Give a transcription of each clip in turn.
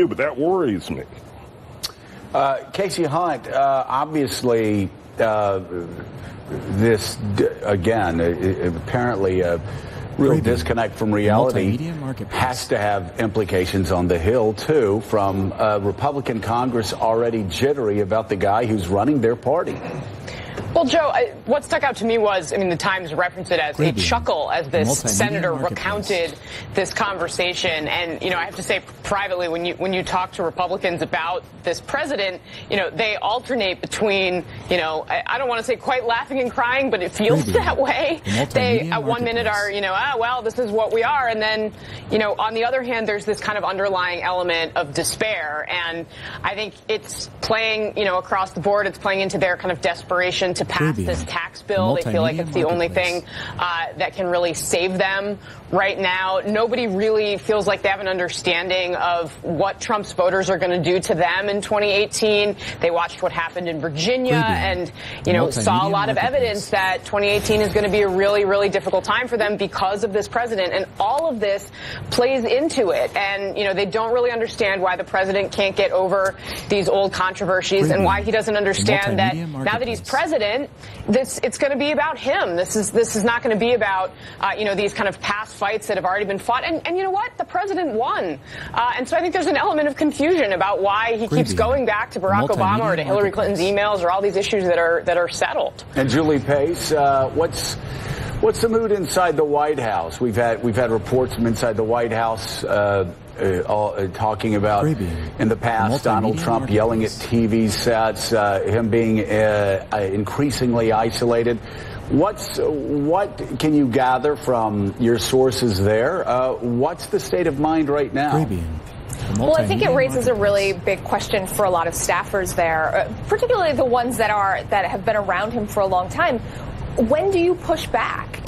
But that worries me. Kasie Hunt, obviously, this, again, apparently a real disconnect from reality has to have implications on the Hill, too, from Republican Congress already jittery about the guy who's running their party. Well, Joe, what stuck out to me was, the Times referenced it as a chuckle as this senator recounted this conversation. And, I have to say privately, when you talk to Republicans about this president, they alternate between, I don't want to say quite laughing and crying, but it feels that way. They, at 1 minute are, well, this is what we are. And then, on the other hand, there's this kind of underlying element of despair. And I think it's playing, across the board. It's playing into their kind of desperation to pass this tax bill. They feel like it's the only thing that can really save them right now. Nobody really feels like they have an understanding of what Trump's voters are going to do to them in 2018. They watched what happened in Virginia and, saw a lot of evidence that 2018 is going to be a really, really difficult time for them because of this president. And all of this plays into it. And, they don't really understand why the president can't get over these old controversies and why he doesn't understand that now that he's president, it's going to be about him. This is not going to be about, these kind of past fights that have already been fought. And you know what? The president won. And so I think there's an element of confusion about why he keeps going back to Barack Obama or to Hillary Clinton's emails or all these issues that are settled. And Julie Pace, what's the mood inside the White House? We've had reports from inside the White House talking about in the past Donald Trump yelling at TV sets, him being increasingly isolated. What can you gather from your sources there? What's the state of mind right now? Well, I think it raises a really big question for a lot of staffers there, particularly the ones that have been around him for a long time. When do you push back?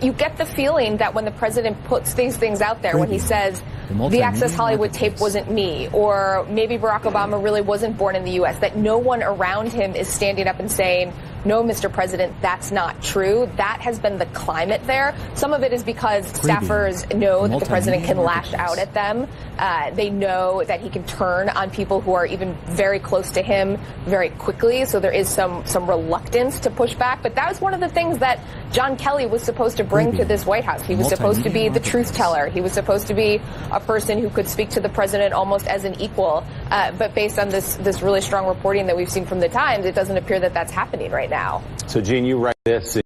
You get the feeling that when the president puts these things out there, when he says the Access Hollywood tape wasn't me, or maybe Barack Obama really wasn't born in the U.S., that no one around him is standing up and saying, no, Mr. President, that's not true. That has been the climate there. Some of it is because staffers know that the president can lash out at them. They know that he can turn on people who are even very close to him very quickly. So there is some reluctance to push back. But that was one of the things that John Kelly was supposed to bring to this White House. He was supposed to be the truth teller. He was supposed to be a person who could speak to the president almost as an equal. But based on this really strong reporting that we've seen from the Times, it doesn't appear that that's happening right now. So, Gene, you write this.